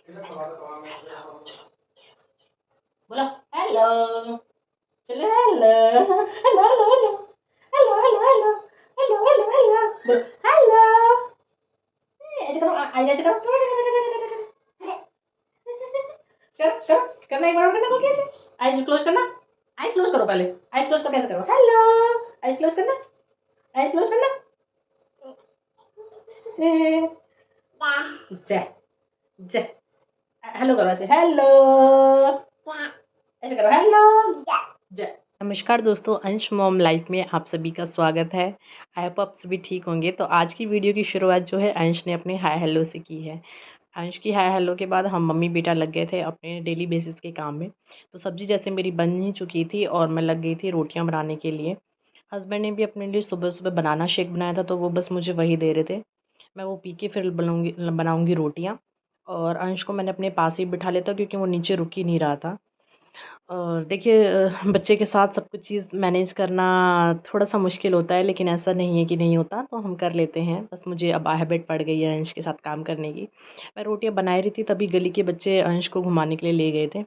बोलो हेलो। चलो hello hello hello hello hello hello hello hello hello hello बोलो hello. ऐसे करो ऐसे करो करो करो करना एक बार और करना बाकी ऐसे। आइज क्लोज करना। आइज क्लोज करो पहले। आइज क्लोज करके ऐसे करो हेलो। आइज क्लोज करना। आइज क्लोज करना। जय जय हेलो करो ऐसे हेलो। ऐसे करो हेलो जय। नमस्कार दोस्तों, अंश मॉम लाइफ में आप सभी का स्वागत है। आई होप आप सभी ठीक होंगे। तो आज की वीडियो की शुरुआत जो है अंश ने अपने हाय हेलो से की है। अंश की हाय हेलो के बाद हम मम्मी बेटा लग गए थे अपने डेली बेसिस के काम में। तो सब्ज़ी जैसे मेरी बन ही चुकी थी और मैं लग गई थी रोटियां बनाने के लिए। हस्बैंड ने भी अपने लिए सुबह सुबह बनाना शेक बनाया था, तो वो बस मुझे वही दे रहे थे। मैं वो पी के फिर बनाऊँगी रोटियाँ। और अंश को मैंने अपने पास ही बिठा लेता क्योंकि वो नीचे रुक ही नहीं रहा था। और देखिए बच्चे के साथ सब कुछ चीज़ मैनेज करना थोड़ा-सा मुश्किल होता है, लेकिन ऐसा नहीं है कि नहीं होता, तो हम कर लेते हैं। बस मुझे अब हैबिट पड़ गई है अंश के साथ काम करने की। मैं रोटियाँ बना ही रही थी, तभी गली के बच्चे अंश को घुमाने के लिए ले गए थे।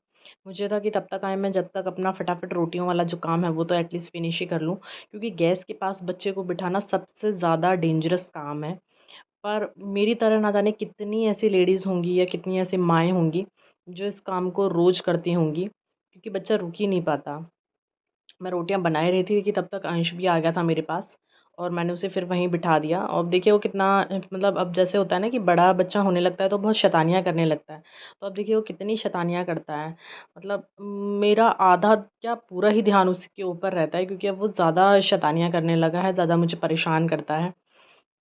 मुझे था कि तब तक आए, मैं जब तक अपना फटाफट रोटियों वाला जो काम है वो तो एटलीस्ट फ़िनिश ही कर लूँ, क्योंकि गैस के पास बच्चे को बिठाना सबसे ज़्यादा डेंजरस काम है। पर मेरी तरह ना जाने कितनी ऐसी लेडीज़ होंगी या कितनी ऐसी माएँ होंगी जो इस काम को रोज़ करती होंगी, क्योंकि बच्चा रुक ही नहीं पाता। मैं रोटियाँ बना ही रही थी कि तब तक अंश भी आ गया था मेरे पास और मैंने उसे फिर वहीं बिठा दिया। और देखिए वो कितना मतलब अब जैसे होता है ना कि बड़ा बच्चा होने लगता है तो बहुत शैतानियाँ करने लगता है। तो अब देखिए वो कितनी शैतानियाँ करता है। मतलब मेरा आधा क्या पूरा ही ध्यान उसके ऊपर रहता है, क्योंकि अब वो ज़्यादा शैतानियाँ करने लगा है, ज़्यादा मुझे परेशान करता है।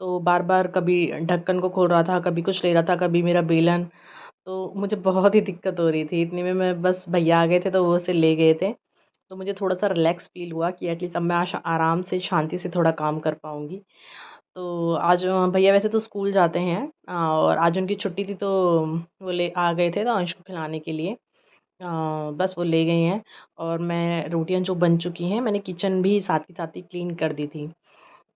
तो बार-बार कभी ढक्कन को खोल रहा था, कभी कुछ ले रहा था, कभी मेरा बेलन। तो मुझे बहुत ही दिक्कत हो रही थी। इतने में मैं बस भैया आ गए थे तो वो उसे ले गए थे। तो मुझे थोड़ा-सा रिलैक्स फ़ील हुआ कि एटलीस्ट अब मैं आराम से शांति से थोड़ा काम कर पाऊँगी। तो आज भैया वैसे तो स्कूल जाते हैं और आज उनकी छुट्टी थी, तो वो ले आ गए थे तो अंश को खिलाने के लिए। बस वो ले गए हैं और मैं रोटियाँ जो बन चुकी हैं, मैंने किचन भी साथ ही साथ ही क्लीन कर दी थी।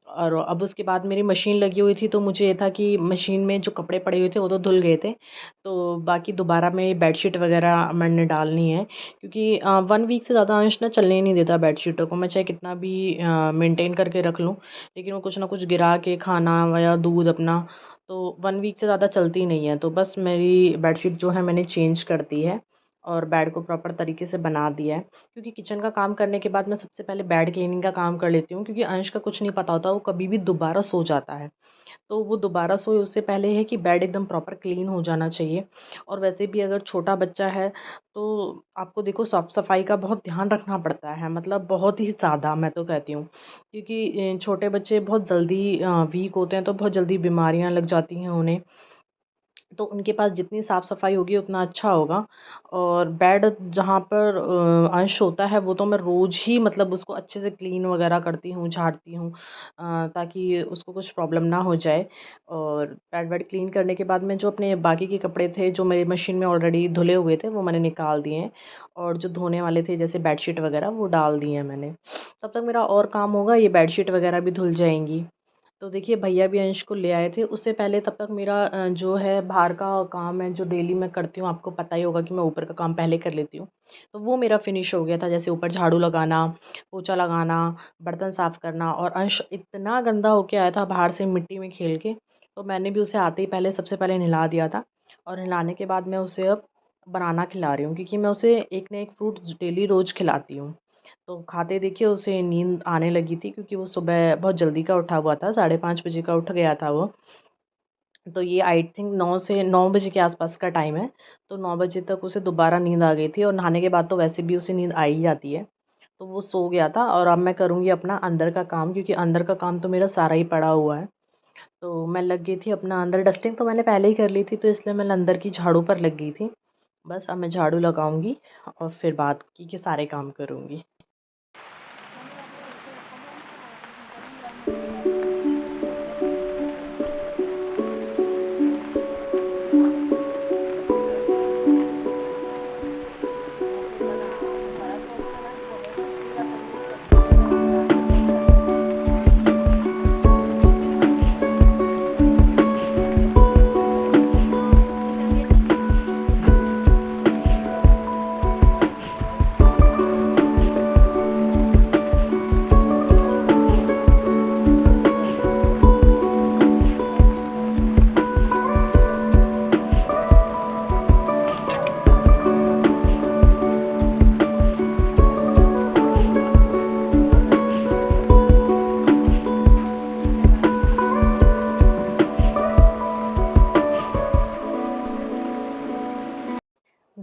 और अब उसके बाद मेरी मशीन लगी हुई थी, तो मुझे ये था कि मशीन में जो कपड़े पड़े हुए थे वो तो धुल गए थे। तो बाकी दोबारा में बेडशीट वग़ैरह मैंने डालनी है, क्योंकि 1 वीक से ज़्यादा अंश ना चलने ही नहीं देता बेडशीटों को। मैं चाहे कितना भी मेंटेन करके रख लूँ, लेकिन वो कुछ ना कुछ गिरा के खाना या दूध अपना, तो 1 वीक से ज़्यादा चलती नहीं है। तो बस मेरी बेडशीट जो है मैंने चेंज कर दी है और बेड को प्रॉपर तरीके से बना दिया है। क्योंकि किचन का काम करने के बाद मैं सबसे पहले बेड क्लीनिंग का काम कर लेती हूँ, क्योंकि अंश का कुछ नहीं पता होता, वो कभी भी दोबारा सो जाता है। तो वो दोबारा सोए उससे पहले है कि बेड एकदम प्रॉपर क्लीन हो जाना चाहिए। और वैसे भी अगर छोटा बच्चा है तो आपको देखो साफ-सफाई का बहुत ध्यान रखना पड़ता है, मतलब बहुत ही ज़्यादा मैं तो कहती हूँ। क्योंकि छोटे बच्चे बहुत जल्दी वीक होते हैं, तो बहुत जल्दी बीमारियाँ लग जाती हैं उन्हें। तो उनके पास जितनी साफ़-सफ़ाई होगी उतना अच्छा होगा। और बेड जहाँ पर अंश होता है वो तो मैं रोज़ ही मतलब उसको अच्छे से क्लीन वग़ैरह करती हूँ, झाड़ती हूँ, ताकि उसको कुछ प्रॉब्लम ना हो जाए। और बेड वेड क्लीन करने के बाद में जो अपने बाकी के कपड़े थे जो मेरी मशीन में ऑलरेडी धुले हुए थे वो मैंने निकाल दिए हैं। और जो धोने वाले थे जैसे बेडशीट वग़ैरह वो डाल दिए हैं मैंने। तब तक मेरा और काम होगा, ये बेडशीट वग़ैरह भी धुल जाएँगी। तो देखिए भैया भी अंश को ले आए थे, उससे पहले तब तक मेरा जो है बाहर का काम है जो डेली मैं करती हूँ, आपको पता ही होगा कि मैं ऊपर का काम पहले कर लेती हूँ। तो वो मेरा फिनिश हो गया था, जैसे ऊपर झाड़ू लगाना, पोछा लगाना, बर्तन साफ़ करना। और अंश इतना गंदा होके आया था बाहर से मिट्टी में खेल के, तो मैंने भी उसे आते ही पहले सबसे पहले नहला दिया था। और नहलाने के बाद मैं उसे अब बनाना खिला रही हूँ, क्योंकि मैं उसे एक ना एक फ्रूट डेली रोज़ खिलाती हूँ। तो खाते देखिए उसे नींद आने लगी थी, क्योंकि वो सुबह बहुत जल्दी का उठा हुआ था, 5:30 बजे का उठ गया था वो। तो ये आई थिंक 9 से 9 बजे के आसपास का टाइम है। तो 9 बजे तक उसे दोबारा नींद आ गई थी और नहाने के बाद तो वैसे भी उसे नींद आ ही जाती है। तो वो सो गया था और अब मैं करूँगी अपना अंदर का काम, क्योंकि अंदर का काम तो मेरा सारा ही पड़ा हुआ है। तो मैं लग गई थी अपना अंदर, डस्टिंग तो मैंने पहले ही कर ली थी, तो इसलिए मैं अंदर की झाड़ू पर लग गई थी। बस अब मैं झाड़ू लगाऊँगी और फिर बाकी के सारे काम करूँगी।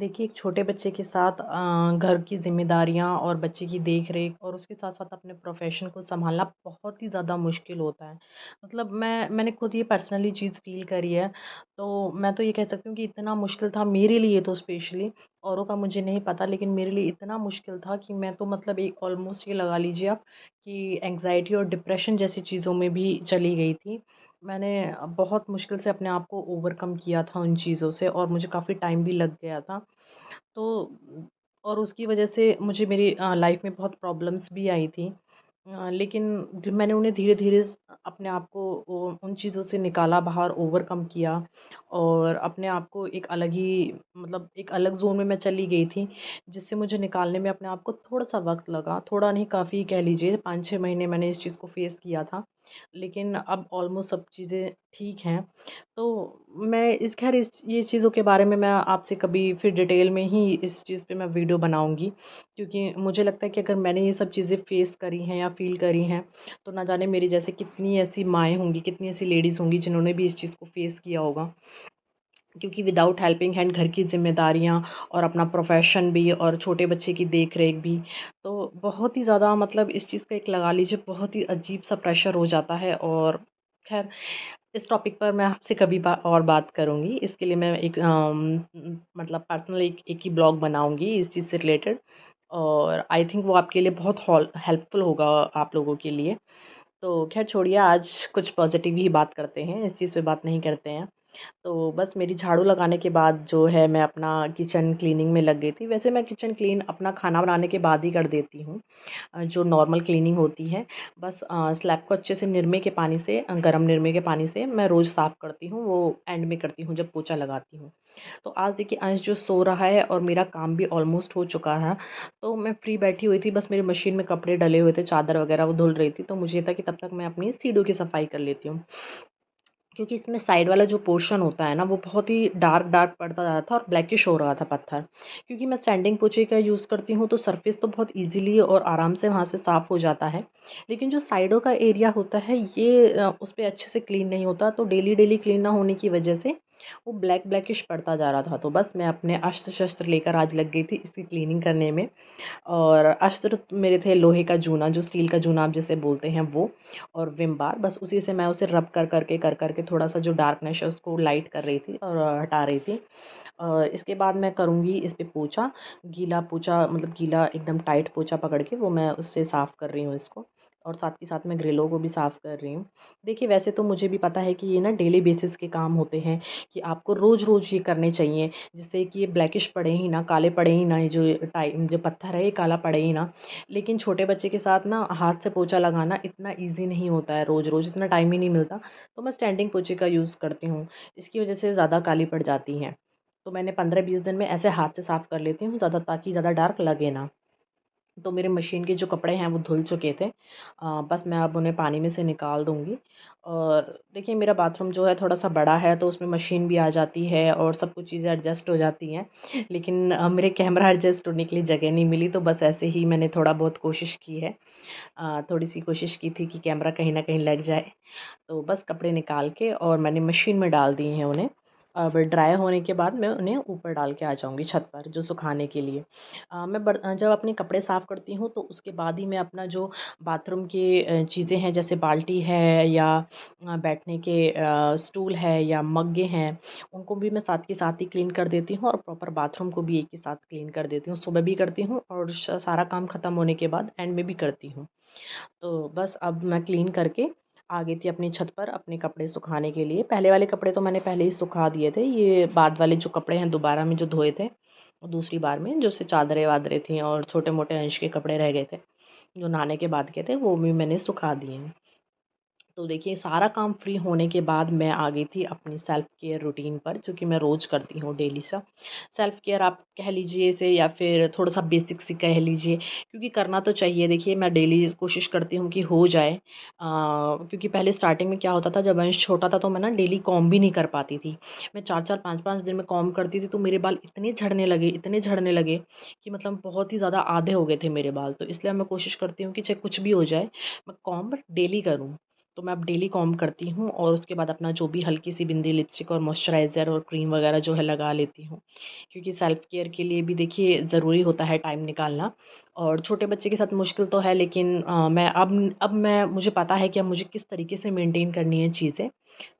देखिए, एक छोटे बच्चे के साथ घर की ज़िम्मेदारियाँ और बच्चे की देख-रेख और उसके साथ-साथ अपने प्रोफ़ेशन को सँभालना बहुत ही ज़्यादा मुश्किल होता है। मतलब मैंने खुद ये पर्सनली चीज़ फ़ील करी है, तो मैं तो ये कह सकती हूँ कि इतना मुश्किल था मेरे लिए तो स्पेशली, औरों का मुझे नहीं पता, लेकिन मेरे लिए इतना मुश्किल था कि मैं तो मतलब एक ऑलमोस्ट ये लगा लीजिए आप कि एंग्ज़ायटी और डिप्रेशन जैसी चीज़ों में भी चली गई थी। मैंने बहुत मुश्किल से अपने आप को ओवरकम किया था उन चीज़ों से और मुझे काफ़ी टाइम भी लग गया था। तो और उसकी वजह से मुझे मेरी लाइफ में बहुत प्रॉब्लम्स भी आई थी। लेकिन जब मैंने उन्हें धीरे-धीरे अपने आप को उन चीज़ों से निकाला बाहर, ओवरकम किया और अपने आप को एक अलग ही मतलब एक अलग ज़ोन में मैं चली गई थी, जिससे मुझे निकालने में अपने आप को थोड़ा-सा वक़्त लगा। थोड़ा नहीं, काफ़ी कह लीजिए 5-6 महीने मैंने इस चीज़ को फ़ेस किया था। लेकिन अब ऑलमोस्ट सब चीज़ें ठीक हैं। तो मैं इस ख़ैर इस ये चीज़ों के बारे में मैं आपसे कभी फिर डिटेल में ही इस चीज़ पे मैं वीडियो बनाऊँगी, क्योंकि मुझे लगता है कि अगर मैंने ये सब चीज़ें फ़ेस करी हैं या फ़ील करी हैं, तो ना जाने मेरी जैसे कितनी ऐसी माएँ होंगी, कितनी ऐसी लेडीज़ होंगी जिन्होंने भी इस चीज़ को फ़ेस किया होगा। क्योंकि विदाउट हेल्पिंग हैंड घर की ज़िम्मेदारियाँ और अपना प्रोफ़ेशन भी और छोटे बच्चे की देख-रेख भी, तो बहुत ही ज़्यादा मतलब इस चीज़ का एक लगा लीजिए बहुत ही अजीब-सा प्रेशर हो जाता है। और ख़ैर इस टॉपिक पर मैं आपसे कभी और बात करूँगी। इसके लिए मैं एक मतलब पर्सनल एक ही ब्लॉग बनाऊँगी इस चीज़ से रिलेटेड, और आई थिंक वो आपके लिए बहुत हेल्पफुल होगा आप लोगों के लिए। तो ख़ैर छोड़िए, आज कुछ पॉज़िटिव ही बात करते हैं, इस चीज़ पे बात नहीं करते हैं। तो बस मेरी झाड़ू लगाने के बाद जो है मैं अपना किचन क्लीनिंग में लग गई थी। वैसे मैं किचन क्लीन अपना खाना बनाने के बाद ही कर देती हूँ, जो नॉर्मल क्लीनिंग होती है। बस स्लैब को अच्छे से निरमे के पानी से गरम निरमे के पानी से मैं रोज़ साफ़ करती हूँ, वो एंड में करती हूँ जब पोछा लगाती हूँ। तो आज देखिए अंश जो सो रहा है और मेरा काम भी ऑलमोस्ट हो चुका है, तो मैं फ्री बैठी हुई थी, बस मेरी मशीन में कपड़े डले हुए थे, चादर वग़ैरह वो धुल रही थी, तो मुझे ये था कि तब तक मैं अपनी सीढ़ियों की सफाई कर लेती हूँ। क्योंकि इसमें साइड वाला जो पोर्शन होता है ना, वो बहुत ही डार्क डार्क पड़ता जा रहा था और ब्लैकिश हो रहा था पत्थर। क्योंकि मैं सैंडिंग पोछे का यूज़ करती हूँ, तो सरफेस तो बहुत ईज़िली और आराम से वहाँ से साफ़ हो जाता है। लेकिन जो साइडों का एरिया होता है, ये उस पे अच्छे से क्लीन नहीं होता, तो डेली-डेली क्लीन ना होने की वजह से वो ब्लैकिश पड़ता जा रहा था। तो बस मैं अपने अस्त्र-शस्त्र लेकर आज लग गई थी इसकी क्लीनिंग करने में। और अस्त्र मेरे थे लोहे का जूना, जो स्टील का जूना आप जिसे बोलते हैं वो, और विम बार, बस उसी से मैं उसे रब कर करके थोड़ा-सा जो डार्कनेस है उसको लाइट कर रही थी और हटा रही थी। इसके बाद मैं करूँगी इस पे पोंछा, गीला पोंछा मतलब गीला एकदम टाइट पोंछा पकड़ के वो मैं उससे साफ़ कर रही हूँ इसको, और साथ ही साथ मैं ग्रिलों को भी साफ़ कर रही हूँ। देखिए वैसे तो मुझे भी पता है कि ये ना डेली बेसिस के काम होते हैं, कि आपको रोज़-रोज़ ये करने चाहिए, जिससे कि ये ब्लैकिश पड़े ही ना, काले पड़े ही ना, ये जो पत्थर है ये काला पड़े ही ना। लेकिन छोटे बच्चे के साथ ना हाथ से पोंछा लगाना इतना ईज़ी नहीं होता है, रोज़-रोज़ इतना टाइम ही नहीं मिलता, तो मैं स्टैंडिंग पोंछे का यूज़ करती हूँ। इसकी वजह से ज़्यादा काली पड़ जाती हैं। तो मैंने 15-20 दिन में ऐसे हाथ से साफ़ कर लेती हूँ ज़्यादा, ताकि ज़्यादा डार्क लगे ना। तो मेरे मशीन के जो कपड़े हैं वो धुल चुके थे। बस मैं अब उन्हें पानी में से निकाल दूँगी। और देखिए मेरा बाथरूम जो है थोड़ा-सा बड़ा है, तो उसमें मशीन भी आ जाती है और सब कुछ चीज़ें एडजस्ट हो जाती हैं। लेकिन मेरे कैमरा एडजस्ट होने के लिए जगह नहीं मिली, तो बस ऐसे ही मैंने थोड़ा बहुत कोशिश की है। थोड़ी-सी कोशिश की थी कि कैमरा कहीं न कहीं लग जाए। तो बस कपड़े निकाल के और मैंने मशीन में डाल दिए हैं उन्हें। अब ड्राई होने के बाद मैं उन्हें ऊपर डाल के आ जाऊँगी छत पर, जो सुखाने के लिए। जब अपने कपड़े साफ़ करती हूँ, तो उसके बाद ही मैं अपना जो बाथरूम की चीज़ें हैं, जैसे बाल्टी है या बैठने के स्टूल है या मग्गे हैं, उनको भी मैं साथ के साथ ही क्लीन कर देती हूँ और प्रॉपर बाथरूम को भी एक ही साथ क्लीन कर देती हूँ। सुबह भी करती हूँ और सारा काम ख़त्म होने के बाद एंड में भी करती हूँ। तो बस अब मैं क्लीन करके आ गई थी अपनी छत पर अपने कपड़े सुखाने के लिए। पहले वाले कपड़े तो मैंने पहले ही सुखा दिए थे। ये बाद वाले जो कपड़े हैं दोबारा में जो धोए थे, दूसरी बार में जो उससे चादरें-वादरें थी और छोटे-मोटे अंश के कपड़े रह गए थे, जो नहाने के बाद के थे, वो भी मैंने सुखा दिए हैं। तो देखिए सारा काम फ्री होने के बाद मैं आ गई थी अपनी सेल्फ केयर रूटीन पर, जो कि मैं रोज़ करती हूँ डेली सा। सेल्फ केयर आप कह लीजिए इसे या फिर थोड़ा-सा बेसिक सी कह लीजिए, क्योंकि करना तो चाहिए। देखिए मैं डेली कोशिश करती हूँ कि हो जाए। क्योंकि पहले स्टार्टिंग में क्या होता था, जब अंश छोटा था तो मैं ना डेली कॉम्ब भी नहीं कर पाती थी। मैं 4-4 5-5 दिन में कॉम्ब करती थी, तो मेरे बाल इतने झड़ने लगे कि मतलब बहुत ही ज़्यादा आधे हो गए थे मेरे बाल। तो इसलिए मैं कोशिश करती हूँ कि चाहे कुछ भी हो जाए, मैं कॉम्ब डेली करूँ। तो मैं अब डेली कॉम्ब करती हूँ और उसके बाद अपना जो भी हल्की सी बिंदी, लिपस्टिक और मॉइस्चराइज़र और क्रीम वगैरह जो है लगा लेती हूँ। क्योंकि सेल्फ केयर के लिए भी देखिए ज़रूरी होता है टाइम निकालना, और छोटे बच्चे के साथ मुश्किल तो है, लेकिन मैं अब मैं मुझे पता है कि अब मुझे किस तरीके से मेंटेन करनी है चीज़ें,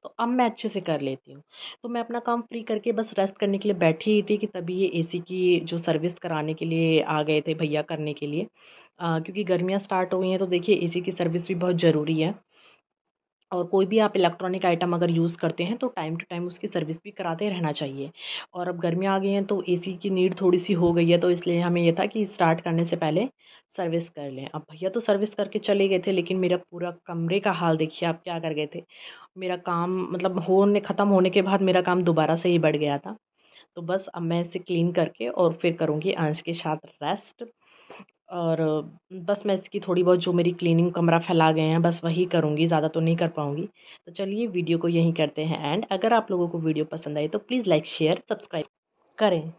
तो अब मैं अच्छे से कर लेती हूँ। तो मैं अपना काम फ्री करके बस रेस्ट करने के लिए बैठी ही थी कि तभी ये एसी की जो सर्विस कराने के लिए आ गए थे भैया करने के लिए। क्योंकि गर्मियाँ स्टार्ट हो गई हैं तो देखिए एसी की सर्विस भी बहुत ज़रूरी है। और कोई भी आप इलेक्ट्रॉनिक आइटम अगर यूज़ करते हैं तो टाइम टू टाइम उसकी सर्विस भी कराते रहना चाहिए। और अब गर्मियाँ आ गई हैं तो एसी की नीड थोड़ी-सी हो गई है, तो इसलिए हमें ये था कि स्टार्ट करने से पहले सर्विस कर लें। अब भैया तो सर्विस करके चले गए थे, लेकिन मेरा पूरा कमरे का हाल देखिए आप क्या कर गए थे। मेरा काम मतलब होने ख़त्म होने के बाद मेरा काम दोबारा से ही बढ़ गया था। तो बस अब मैं इसे क्लीन करके और फिर करूँगी अंश के साथ रेस्ट। और बस मैं इसकी थोड़ी बहुत जो मेरी क्लीनिंग कमरा फैला गए हैं बस वही करूँगी, ज़्यादा तो नहीं कर पाऊँगी। तो चलिए वीडियो को यहीं करते हैं एंड। अगर आप लोगों को वीडियो पसंद आई तो प्लीज़ लाइक, शेयर, सब्सक्राइब करें।